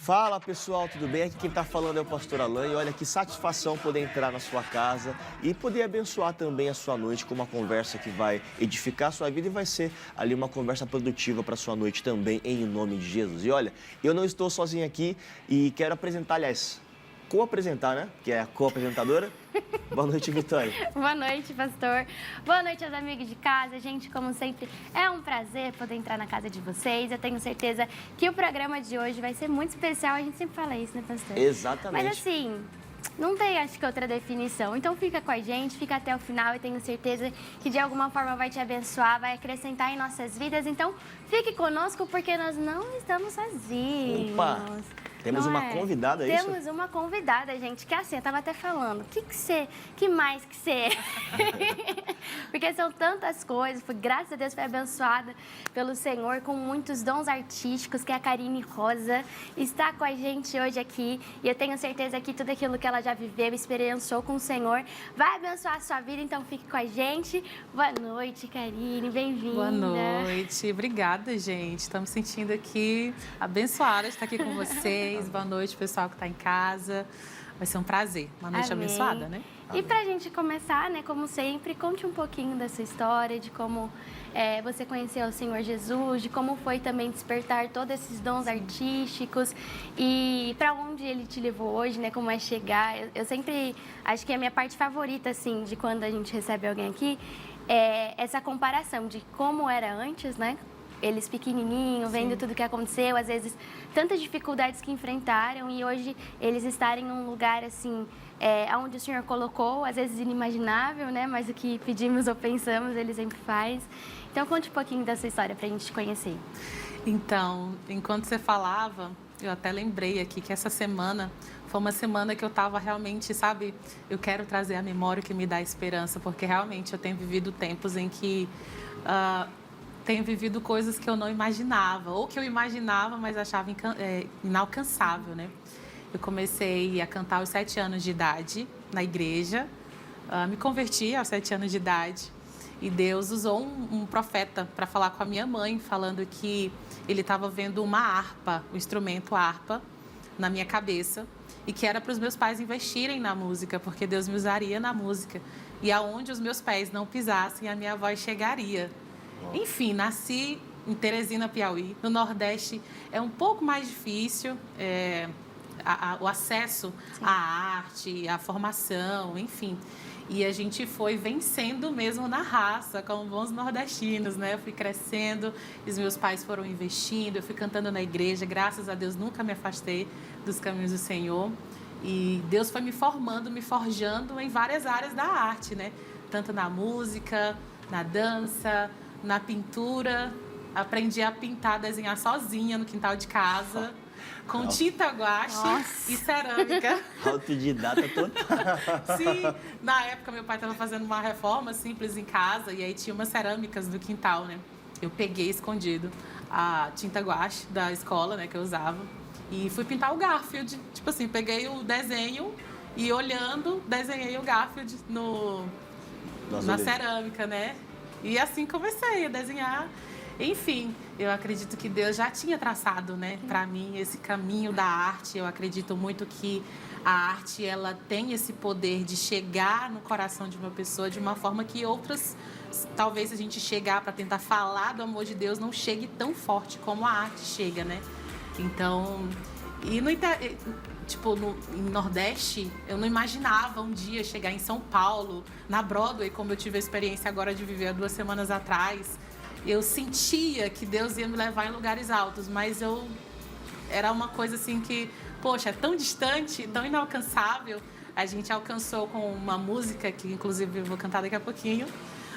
Fala pessoal, tudo bem? Aqui quem está falando é o pastor Alan e olha que satisfação poder entrar na sua casa e poder abençoar também a sua noite com uma conversa que vai edificar a sua vida e vai ser ali uma conversa produtiva para a sua noite também, em nome de Jesus. E olha, eu não estou sozinho aqui e quero apresentar, aliás, co-apresentar, né? Que é a co-apresentadora. Boa noite, Vitória. Boa noite, pastor. Boa noite aos amigos de casa. Gente, como sempre, é um prazer poder entrar na casa de vocês. Eu tenho certeza que o programa de hoje vai ser muito especial. A gente sempre fala isso, né, pastor? Exatamente. Mas assim, não tem, acho que, outra definição. Então fica com a gente, fica até o final e tenho certeza que de alguma forma vai te abençoar, vai acrescentar em nossas vidas. Então fique conosco porque nós não estamos sozinhos. Opa! Temos uma convidada, é isso? Temos uma convidada, gente, que assim, eu tava até falando, que mais que você Porque são tantas coisas, graças a Deus foi abençoada pelo Senhor com muitos dons artísticos, que é a Karine Rosa, está com a gente hoje aqui e eu tenho certeza que tudo aquilo que ela já viveu, experienciou com o Senhor, vai abençoar a sua vida, então fique com a gente. Boa noite, Karine, bem-vinda. Boa noite, obrigada, gente. Estamos sentindo aqui abençoada de estar aqui com vocês. Boa noite, pessoal que está em casa. Vai ser um prazer, uma noite Amém. abençoada, né? E para a gente começar, né, como sempre, conte um pouquinho dessa história, de como você conheceu o Senhor Jesus, de como foi também despertar todos esses dons artísticos e para onde Ele te levou hoje, né, como é chegar. Eu sempre acho que é a minha parte favorita, assim, de quando a gente recebe alguém aqui, é essa comparação de como era antes, né? Eles pequenininhos, vendo tudo que aconteceu, às vezes tantas dificuldades que enfrentaram e hoje eles estarem em um lugar assim, onde o Senhor colocou, às vezes inimaginável, né? Mas o que pedimos ou pensamos, Ele sempre faz. Então conte um pouquinho dessa história para a gente te conhecer. Então, enquanto você falava, eu até lembrei aqui que essa semana foi uma semana que eu estava realmente, sabe, eu quero trazer a memória que me dá esperança, porque realmente eu tenho vivido tempos em que tenho vivido coisas que eu não imaginava, ou que eu imaginava, mas achava inalcançável, né? Eu comecei a cantar aos 7 anos de idade na igreja, me converti aos 7 anos de idade e Deus usou um profeta para falar com a minha mãe, falando que ele estava vendo uma harpa, o instrumento harpa, na minha cabeça e que era para os meus pais investirem na música, porque Deus me usaria na música e aonde os meus pés não pisassem, a minha voz chegaria. Enfim, nasci em Teresina, Piauí. No Nordeste é um pouco mais difícil o acesso à arte, à formação, enfim. E a gente foi vencendo mesmo na raça, como bons nordestinos, né? Eu fui crescendo, os meus pais foram investindo, eu fui cantando na igreja. Graças a Deus, nunca me afastei dos caminhos do Senhor. E Deus foi me formando, me forjando em várias áreas da arte, né? Tanto na música, na dança, na pintura. Aprendi a pintar, desenhar sozinha no quintal de casa, com tinta guache e cerâmica. Autodidata total. Sim, na época meu pai estava fazendo uma reforma simples em casa e aí tinha umas cerâmicas no quintal, né? Eu peguei escondido a tinta guache da escola, né, que eu usava, e fui pintar o Garfield. Tipo assim, peguei o desenho e olhando, desenhei o Garfield na cerâmica, né? E assim comecei a desenhar. Enfim, eu acredito que Deus já tinha traçado, né, para mim esse caminho da arte. Eu acredito muito que a arte, ela tem esse poder de chegar no coração de uma pessoa de uma forma que outras, talvez se a gente chegar para tentar falar do amor de Deus, não chegue tão forte como a arte chega, né? Então, em Nordeste, eu não imaginava um dia chegar em São Paulo, na Broadway, como eu tive a experiência agora de viver há 2 semanas atrás. Eu sentia que Deus ia me levar em lugares altos, mas era uma coisa assim que, poxa, é tão distante, tão inalcançável. A gente alcançou com uma música, que inclusive eu vou cantar daqui a pouquinho,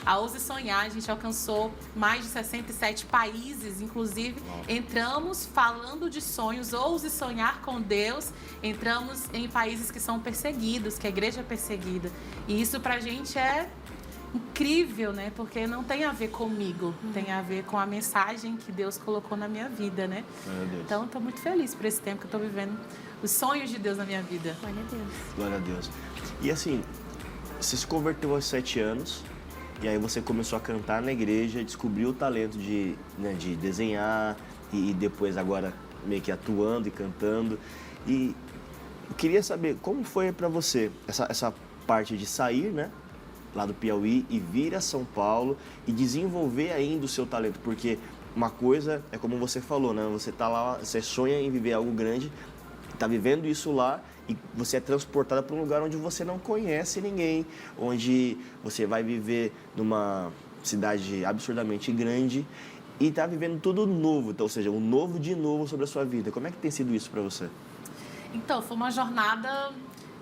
a Ouse Sonhar. A gente alcançou mais de 67 países, inclusive entramos falando de sonhos, ouse sonhar com Deus. Entramos em países que são perseguidos, que a igreja é perseguida. E isso pra gente é incrível, né? Porque não tem a ver comigo, tem a ver com a mensagem que Deus colocou na minha vida, né? Então, estou muito feliz por esse tempo que eu estou vivendo os sonhos de Deus na minha vida. Glória a Deus. Glória a Deus. E assim, você se converteu aos 7 anos, e aí você começou a cantar na igreja, descobriu o talento de desenhar, e depois agora meio que atuando e cantando. E eu queria saber como foi para você essa parte de sair, né, lá do Piauí e vir a São Paulo e desenvolver ainda o seu talento, porque uma coisa é como você falou, né, você tá lá, você sonha em viver algo grande, tá vivendo isso lá e você é transportada para um lugar onde você não conhece ninguém, onde você vai viver numa cidade absurdamente grande e tá vivendo tudo novo, então, ou seja, um novo de novo sobre a sua vida. Como é que tem sido isso para você? Então, foi uma jornada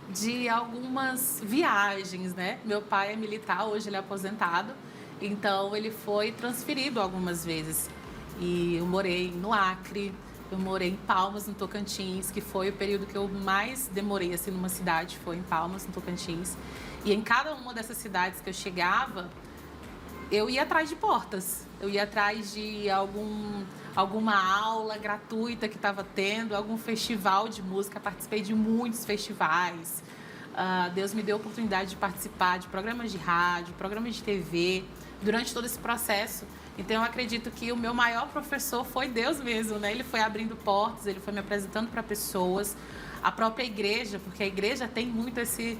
de algumas viagens, né? Meu pai é militar, hoje ele é aposentado, então ele foi transferido algumas vezes. E eu morei no Acre, eu morei em Palmas, no Tocantins, que foi o período que eu mais demorei assim numa cidade, foi em Palmas, no Tocantins. E em cada uma dessas cidades que eu chegava, eu ia atrás de portas, eu ia atrás de alguma aula gratuita que estava tendo, algum festival de música, participei de muitos festivais. Deus me deu a oportunidade de participar de programas de rádio, programas de TV, durante todo esse processo. Então, eu acredito que o meu maior professor foi Deus mesmo, né? Ele foi abrindo portas, ele foi me apresentando para pessoas, a própria igreja, porque a igreja tem muito esse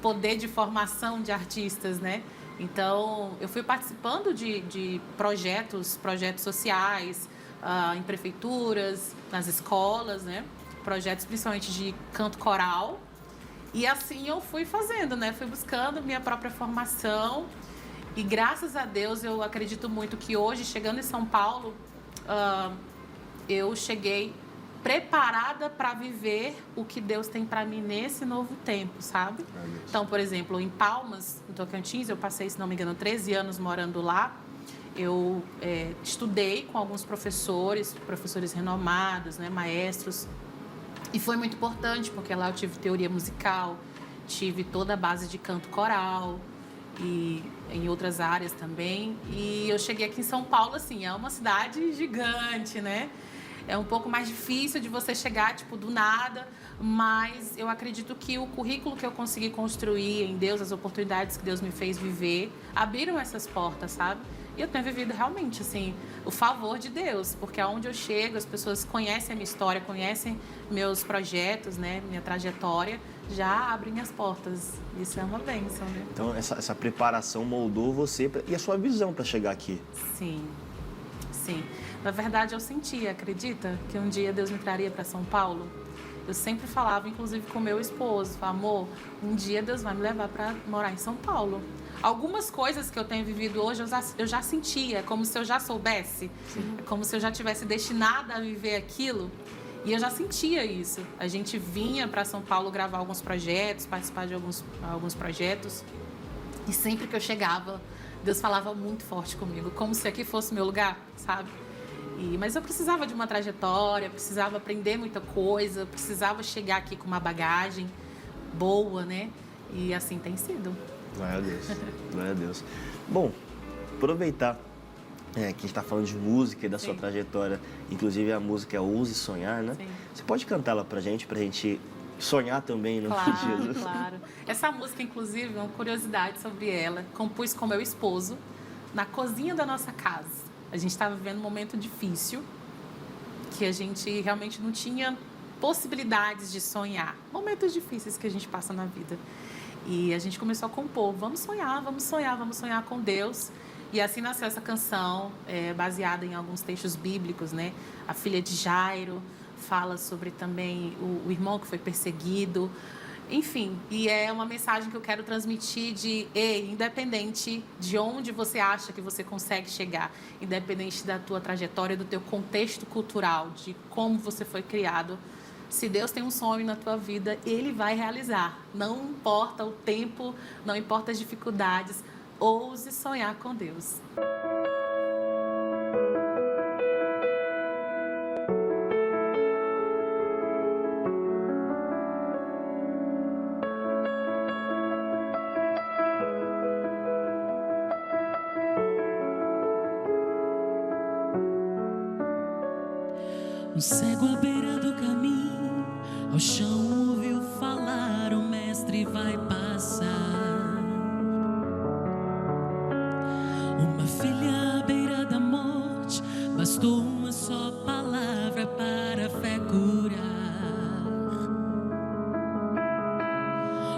poder de formação de artistas, né? Então, eu fui participando de projetos sociais, em prefeituras, nas escolas, né? Projetos principalmente de canto coral. E assim eu fui fazendo, né? Fui buscando minha própria formação. E graças a Deus, eu acredito muito que hoje, chegando em São Paulo, eu cheguei preparada para viver o que Deus tem para mim nesse novo tempo, sabe? Então, por exemplo, em Palmas, no Tocantins, eu passei, se não me engano, 13 anos morando lá. Eu estudei com alguns professores renomados, né, maestros, e foi muito importante, porque lá eu tive teoria musical, tive toda a base de canto coral e em outras áreas também. E eu cheguei aqui em São Paulo, assim, é uma cidade gigante, né? É um pouco mais difícil de você chegar, tipo, do nada, mas eu acredito que o currículo que eu consegui construir em Deus, as oportunidades que Deus me fez viver, abriram essas portas, sabe? E eu tenho vivido realmente, assim, o favor de Deus, porque aonde eu chego, as pessoas conhecem a minha história, conhecem meus projetos, né, minha trajetória, já abrem as portas. Isso é uma bênção, né? Então, essa preparação moldou você e a sua visão para chegar aqui. Sim, sim. Na verdade, eu sentia, acredita, que um dia Deus me traria para São Paulo? Eu sempre falava, inclusive com meu esposo, amor, um dia Deus vai me levar para morar em São Paulo. Algumas coisas que eu tenho vivido hoje, eu já sentia, é como se eu já soubesse, é como se eu já tivesse destinada a viver aquilo. E eu já sentia isso. A gente vinha para São Paulo gravar alguns projetos, participar de alguns projetos. E sempre que eu chegava, Deus falava muito forte comigo, como se aqui fosse meu lugar, sabe? Mas eu precisava de uma trajetória, precisava aprender muita coisa, precisava chegar aqui com uma bagagem boa, né? E assim tem sido. Glória a Deus, glória a Deus. Bom, aproveitar que a gente está falando de música e da sua trajetória, inclusive a música é Ouse Sonhar, né? Sim. Você pode cantá-la pra gente sonhar também, no nome de Jesus? Claro. Essa música, inclusive, uma curiosidade sobre ela, compus com meu esposo na cozinha da nossa casa. A gente estava vivendo um momento difícil, que a gente realmente não tinha possibilidades de sonhar. Momentos difíceis que a gente passa na vida. E a gente começou a compor, vamos sonhar, vamos sonhar, vamos sonhar com Deus. E assim nasceu essa canção, baseada em alguns textos bíblicos, né? A filha de Jairo fala sobre também o irmão que foi perseguido. Enfim, e é uma mensagem que eu quero transmitir independente de onde você acha que você consegue chegar, independente da tua trajetória, do teu contexto cultural, de como você foi criado, se Deus tem um sonho na tua vida, Ele vai realizar. Não importa o tempo, não importa as dificuldades, ouse sonhar com Deus. Um cego à beira do caminho, ao chão ouviu falar, o mestre vai passar. Uma filha à beira da morte, bastou uma só palavra para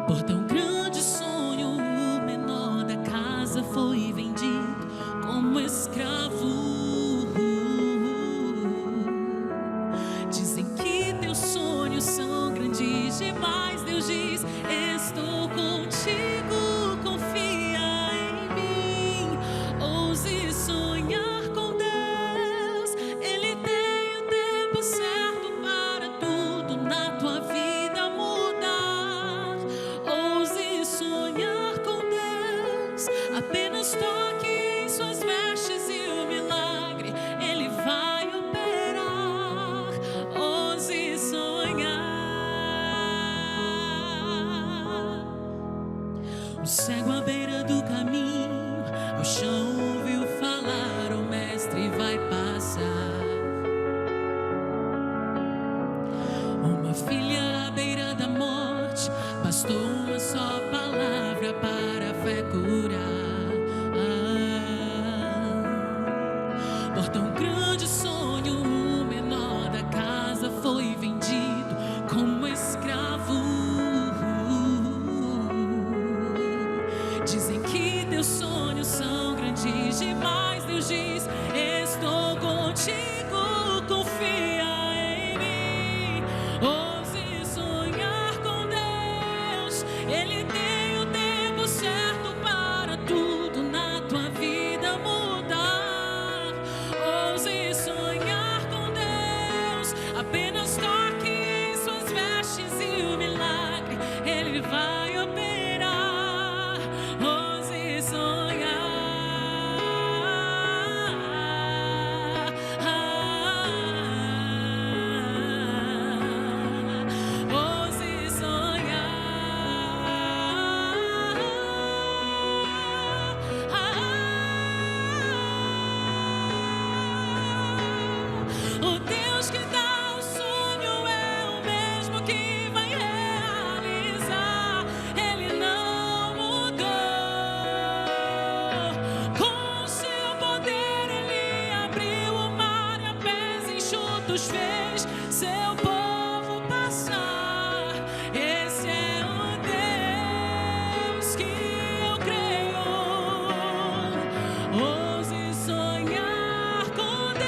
Por tão grande sonho, o menor da casa foi vendido como escravo. Dizem que teus sonhos são grandes demais. Deus diz: estou contigo, confia em mim. Ouse sonhar com Deus, Ele tem o tempo certo para tudo na tua vida mudar. Ouse sonhar com Deus, apenas toque em suas vestes e o milagre Ele vai operar. Ouse sonhar. O cego à beira do caminho, ao chão ouviu falar, o mestre vai passar. Uma filha à beira da morte, bastou uma só palavra para a fé curar. Por tão grande sonho, o menor da casa foi vendido como escravo. Dizem que teus sonhos são grandes demais. Deus diz: estou contigo, confia em mim. Ouse sonhar com Deus, Ele tem o tempo certo para tudo na tua vida mudar. Ouse sonhar com Deus, apenas toque em suas vestes e o milagre Ele vai operar. Ouse sonhar. Ouse sonhar. O Deus que dá o sonho é o mesmo que vai realizar. Ele não mudou. Com o seu poder Ele abriu o mar e a pés enxutos fez seu povo passar. Esse é o Deus que eu creio. Ouse sonhar com Deus.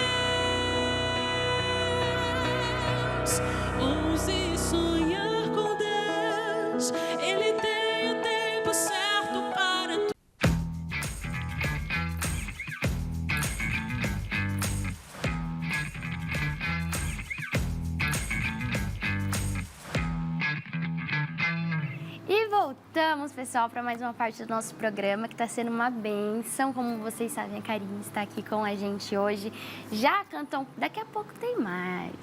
Ouse sonhar com Deus. Ele tem o tempo certo para tudo. E voltamos, pessoal, para mais uma parte do nosso programa, que está sendo uma bênção. Como vocês sabem, a Karine está aqui com a gente hoje. Já cantou, daqui a pouco tem mais,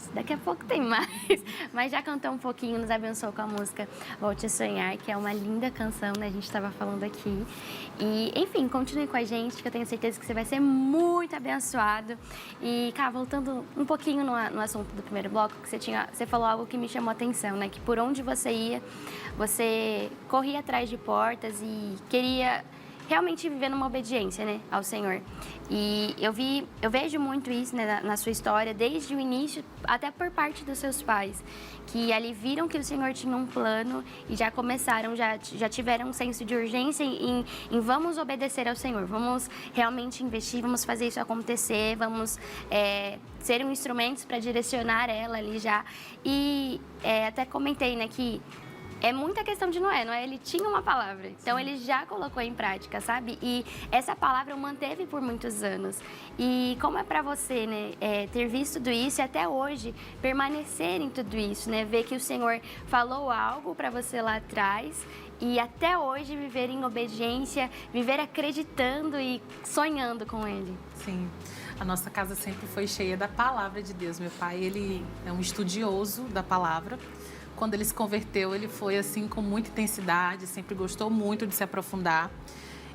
mas já cantou um pouquinho, nos abençoou com a música Volte a Sonhar, que é uma linda canção, né? A gente estava falando aqui. E, enfim, continue com a gente, que eu tenho certeza que você vai ser muito abençoado. E, cá, voltando um pouquinho no assunto do primeiro bloco, que você falou algo que me chamou a atenção, né? Que por onde você ia, você corria atrás de portas e queria realmente viver numa obediência, né, ao Senhor. E eu vejo muito isso, né, na sua história, desde o início, até por parte dos seus pais, que ali viram que o Senhor tinha um plano e já começaram, já tiveram um senso de urgência em vamos obedecer ao Senhor, vamos realmente investir, vamos fazer isso acontecer, vamos ser um instrumento para direcionar ela ali já. E até comentei, né, que é muita questão de Noé. Noé, ele tinha uma palavra, então ele já colocou em prática, sabe? E essa palavra o manteve por muitos anos. E como é para você, né, ter visto tudo isso e até hoje permanecer em tudo isso, né? Ver que o Senhor falou algo para você lá atrás e até hoje viver em obediência, viver acreditando e sonhando com Ele. Sim, a nossa casa sempre foi cheia da palavra de Deus. Meu pai, ele é um estudioso da palavra. Quando ele se converteu, ele foi assim com muita intensidade, sempre gostou muito de se aprofundar.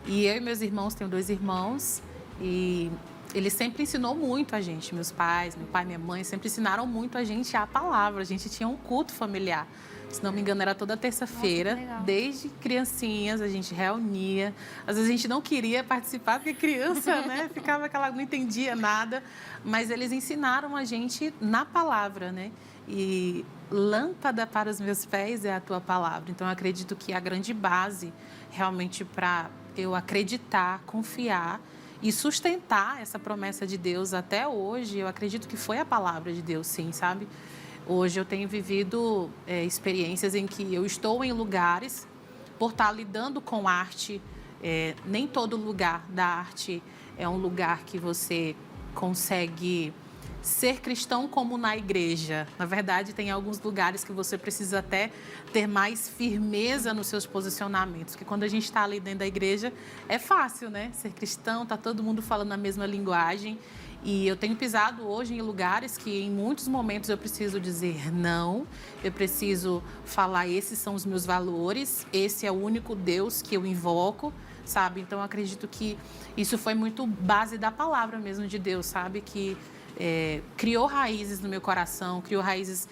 E eu e meus irmãos, tenho 2 irmãos, e ele sempre ensinou muito a gente. Meus pais, meu pai e minha mãe sempre ensinaram muito a gente a palavra. A gente tinha um culto familiar. Se não me engano, era toda terça-feira. Desde criancinhas, a gente reunia. Às vezes a gente não queria participar, porque criança, né? Ficava aquela, não entendia nada. Mas eles ensinaram a gente na palavra, né? E lâmpada para os meus pés é a tua palavra. Então, eu acredito que a grande base realmente para eu acreditar, confiar e sustentar essa promessa de Deus até hoje, eu acredito que foi a palavra de Deus, sim, sabe? Hoje eu tenho vivido experiências em que eu estou em lugares, por estar lidando com arte, nem todo lugar da arte é um lugar que você consegue ser cristão como na igreja. Na verdade, tem alguns lugares que você precisa até ter mais firmeza nos seus posicionamentos, porque quando a gente está ali dentro da igreja, é fácil, né? Ser cristão, tá todo mundo falando a mesma linguagem. E eu tenho pisado hoje em lugares que em muitos momentos eu preciso dizer não, eu preciso falar, esses são os meus valores, esse é o único Deus que eu invoco, sabe? Então, eu acredito que isso foi muito base da palavra mesmo de Deus, sabe? Que criou raízes no meu coração, criou raízes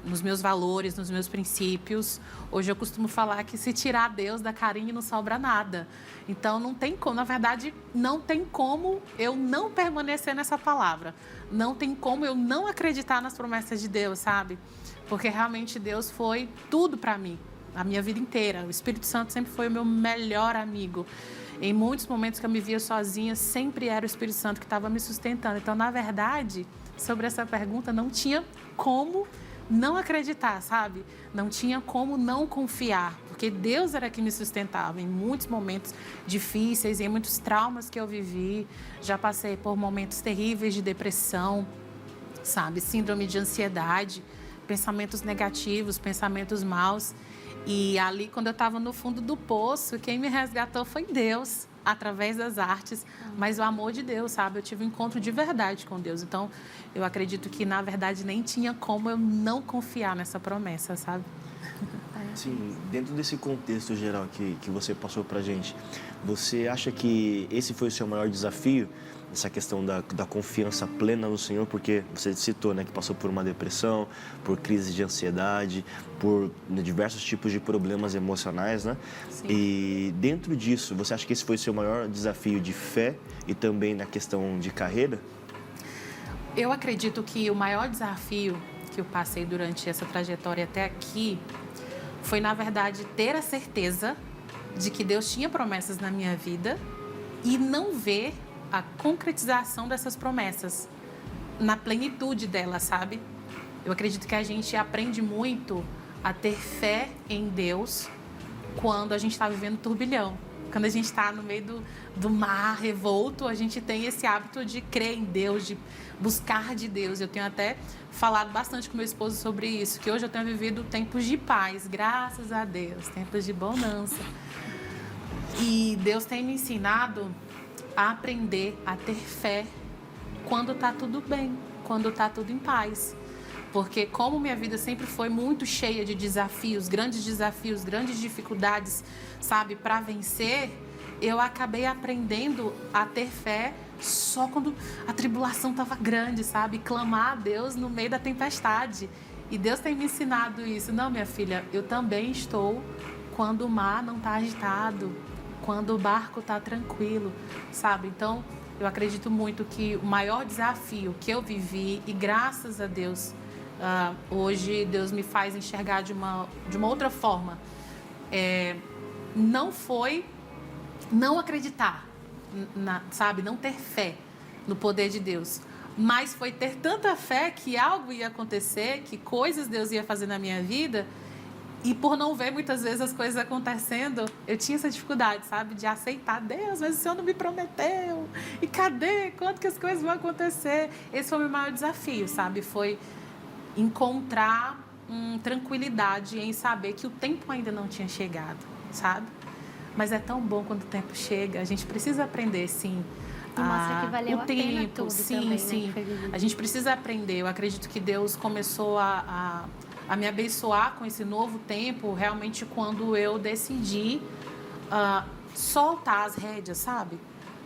nos meus valores, nos meus princípios. Hoje eu costumo falar que se tirar Deus da carinha não sobra nada. Então não tem como, na verdade, não tem como eu não permanecer nessa palavra. Não tem como eu não acreditar nas promessas de Deus, sabe? Porque realmente Deus foi tudo para mim, a minha vida inteira. O Espírito Santo sempre foi o meu melhor amigo. Em muitos momentos que eu me via sozinha, sempre era o Espírito Santo que estava me sustentando. Então, na verdade, sobre essa pergunta, não tinha como não acreditar, sabe? Não tinha como não confiar, porque Deus era que me sustentava em muitos momentos difíceis, em muitos traumas que eu vivi. Já passei por momentos terríveis de depressão, sabe? Síndrome de ansiedade, pensamentos negativos, pensamentos maus. E ali, quando eu estava no fundo do poço, quem me resgatou foi Deus, através das artes, mas o amor de Deus, sabe? Eu tive um encontro de verdade com Deus. Então, eu acredito que, na verdade, nem tinha como eu não confiar nessa promessa, sabe? Sim, dentro desse contexto geral que você passou pra gente, você acha que esse foi o seu maior desafio? Essa questão da confiança plena no Senhor, porque você citou, né, que passou por uma depressão, por crise de ansiedade, por diversos tipos de problemas emocionais, né? Sim. E dentro disso, você acha que esse foi o seu maior desafio de fé e também na questão de carreira? Eu acredito que o maior desafio que eu passei durante essa trajetória até aqui foi, na verdade, ter a certeza de que Deus tinha promessas na minha vida e não ver a concretização dessas promessas na plenitude delas, sabe? Eu acredito que a gente aprende muito a ter fé em Deus quando a gente está vivendo turbilhão. Quando a gente está no meio do mar revolto, a gente tem esse hábito de crer em Deus, de buscar de Deus. Eu tenho até falado bastante com meu esposo sobre isso, que hoje eu tenho vivido tempos de paz, graças a Deus, tempos de bonança. E Deus tem me ensinado a aprender a ter fé quando está tudo bem, quando está tudo em paz. Porque como minha vida sempre foi muito cheia de desafios, grandes dificuldades, sabe, para vencer, eu acabei aprendendo a ter fé só quando a tribulação estava grande, sabe? Clamar a Deus no meio da tempestade. E Deus tem me ensinado isso. Não, minha filha, eu também estou quando o mar não está agitado, quando o barco está tranquilo, sabe? Então, eu acredito muito que o maior desafio que eu vivi, e graças a Deus, hoje Deus me faz enxergar de uma outra forma, não foi não acreditar, sabe? Não ter fé no poder de Deus, mas foi ter tanta fé que algo ia acontecer, que coisas Deus ia fazer na minha vida. E por não ver muitas vezes as coisas acontecendo, eu tinha essa dificuldade, sabe? De aceitar, Deus, mas o Senhor não me prometeu. E cadê? Quando que as coisas vão acontecer? Esse foi o meu maior desafio, sabe? Foi encontrar tranquilidade em saber que o tempo ainda não tinha chegado, sabe? Mas é tão bom quando o tempo chega. A gente precisa aprender, sim. E mostra que valeu o a pena tempo, tudo sim, também, sim. né, que foi vivido. A gente precisa aprender. Eu acredito que Deus começou a me abençoar com esse novo tempo, realmente quando eu decidi soltar as rédeas, sabe?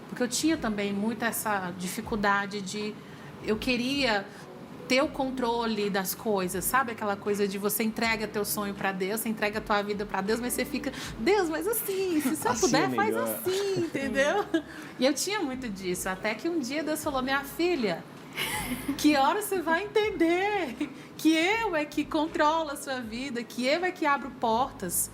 Porque eu tinha também muito essa dificuldade de... Eu queria ter o controle das coisas, sabe? Aquela coisa de você entrega teu sonho para Deus, você entrega a tua vida para Deus, mas você fica, Deus, mas assim, se eu Assim puder, é faz assim, entendeu? E eu tinha muito disso, até que um dia Deus falou, minha filha, Que hora você vai entender que eu é que controlo a sua vida, que eu é que abro portas?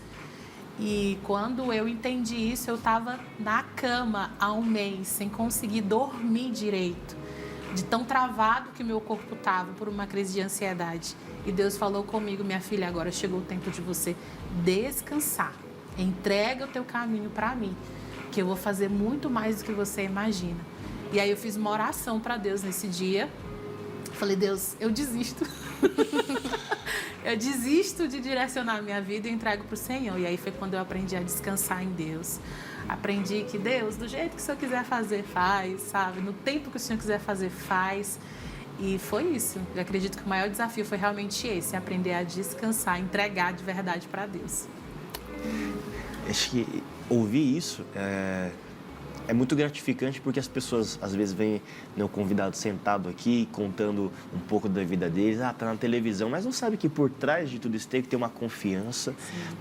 E quando eu entendi isso, eu estava na cama há um mês, sem conseguir dormir direito, de tão travado que meu corpo estava por uma crise de ansiedade. E Deus falou comigo: minha filha, agora chegou o tempo de você descansar. Entrega o teu caminho para mim, que eu vou fazer muito mais do que você imagina. E aí eu fiz uma oração para Deus nesse dia. Falei: Deus, eu desisto. Eu desisto de direcionar a minha vida e entrego para o Senhor. E aí foi quando eu aprendi a descansar em Deus. Aprendi que Deus, do jeito que o Senhor quiser fazer, faz, sabe? No tempo que o Senhor quiser fazer, faz. E foi isso. Eu acredito que o maior desafio foi realmente esse: aprender a descansar, entregar de verdade para Deus. Acho que ouvir isso é muito gratificante, porque as pessoas às vezes veem o convidado sentado aqui contando um pouco da vida deles, tá na televisão, mas não sabe que por trás de tudo isso teve que ter uma confiança,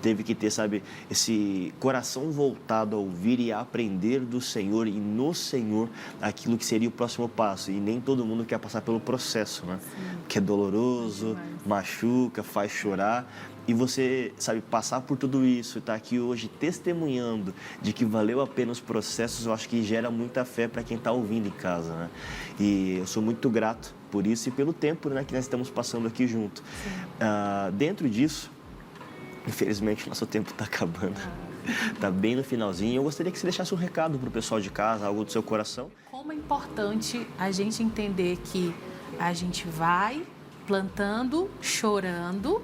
teve que ter, sabe, esse coração voltado a ouvir e a aprender do Senhor e no Senhor aquilo que seria o próximo passo. E nem todo mundo quer passar pelo processo, né? Que é doloroso, machuca, faz chorar. E você, sabe, passar por tudo isso, estar aqui hoje testemunhando de que valeu a pena os processos, eu acho que gera muita fé para quem está ouvindo em casa, né? E eu sou muito grato por isso e pelo tempo, né, que nós estamos passando aqui junto. Dentro disso, infelizmente, nosso tempo está acabando. Está bem no finalzinho. Eu gostaria que você deixasse um recado para o pessoal de casa, algo do seu coração. Como é importante a gente entender que a gente vai plantando, chorando,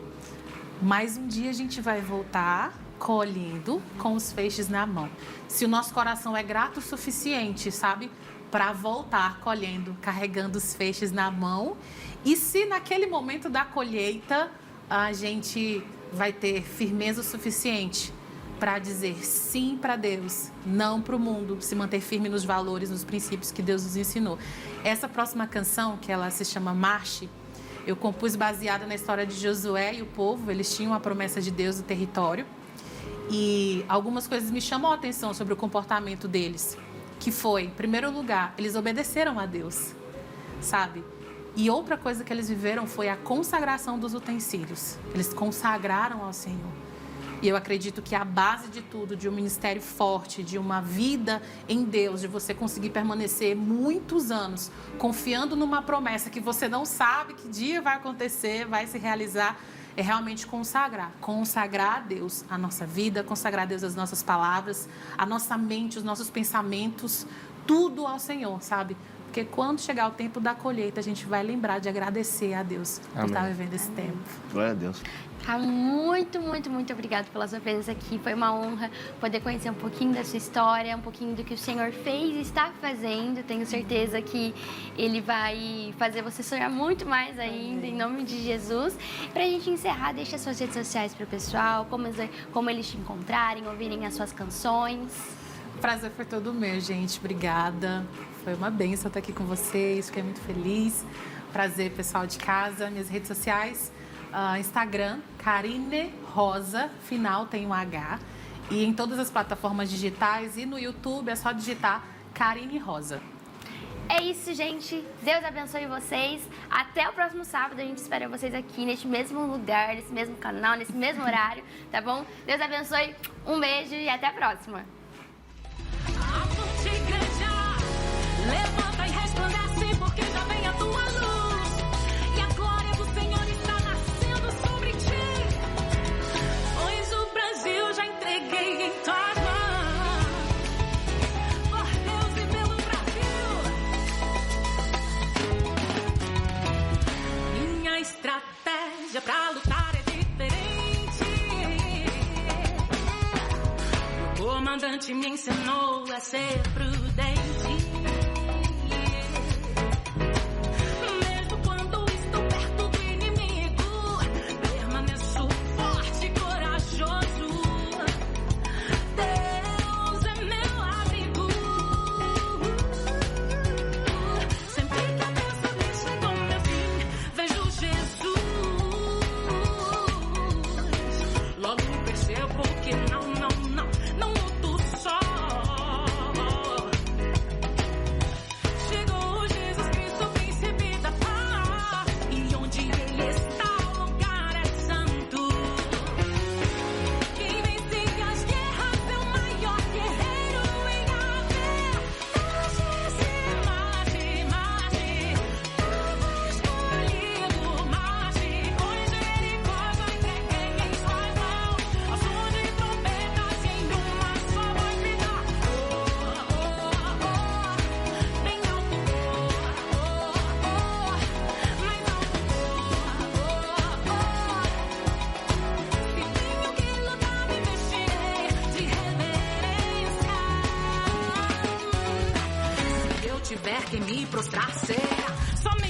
mas um dia a gente vai voltar colhendo com os feixes na mão. Se o nosso coração é grato o suficiente, sabe? Para voltar colhendo, carregando os feixes na mão. E se naquele momento da colheita a gente vai ter firmeza o suficiente para dizer sim para Deus, não para o mundo, se manter firme nos valores, nos princípios que Deus nos ensinou. Essa próxima canção, que ela se chama Marche, eu compus baseada na história de Josué e o povo. Eles tinham a promessa de Deus do território. E algumas coisas me chamam a atenção sobre o comportamento deles. Que foi, em primeiro lugar, eles obedeceram a Deus, sabe? E outra coisa que eles viveram foi a consagração dos utensílios. Eles consagraram ao Senhor. E eu acredito que a base de tudo, de um ministério forte, de uma vida em Deus, de você conseguir permanecer muitos anos confiando numa promessa que você não sabe que dia vai acontecer, vai se realizar, é realmente consagrar. Consagrar a Deus a nossa vida, consagrar a Deus as nossas palavras, a nossa mente, os nossos pensamentos, tudo ao Senhor, sabe? Porque quando chegar o tempo da colheita, a gente vai lembrar de agradecer a Deus por estar vivendo esse tempo. Glória a Deus. Muito, muito, muito obrigada pela sua presença aqui. Foi uma honra poder conhecer um pouquinho da sua história, um pouquinho do que o Senhor fez e está fazendo. Tenho certeza que Ele vai fazer você sonhar muito mais ainda, em nome de Jesus. Para a gente encerrar, deixa as suas redes sociais para o pessoal, como eles te encontrarem, ouvirem as suas canções. O prazer foi todo meu, gente. Obrigada. Foi uma bênção estar aqui com vocês. Fiquei muito feliz. Prazer, pessoal de casa. Minhas redes sociais, Instagram, Karine Rosa, final tem um H. E em todas as plataformas digitais e no YouTube é só digitar Karine Rosa. É isso, gente. Deus abençoe vocês. Até o próximo sábado. A gente espera vocês aqui neste mesmo lugar, nesse mesmo canal, nesse mesmo horário, tá bom? Deus abençoe. Um beijo e até a próxima. Levanta e resplandece, porque já vem a tua luz. E a glória do Senhor está nascendo sobre ti. Pois o Brasil já entreguei em tuas mãos. Por Deus e pelo Brasil. Minha estratégia pra lutar é diferente. O comandante me ensinou a ser prudente. houver quem me prostrar, será somente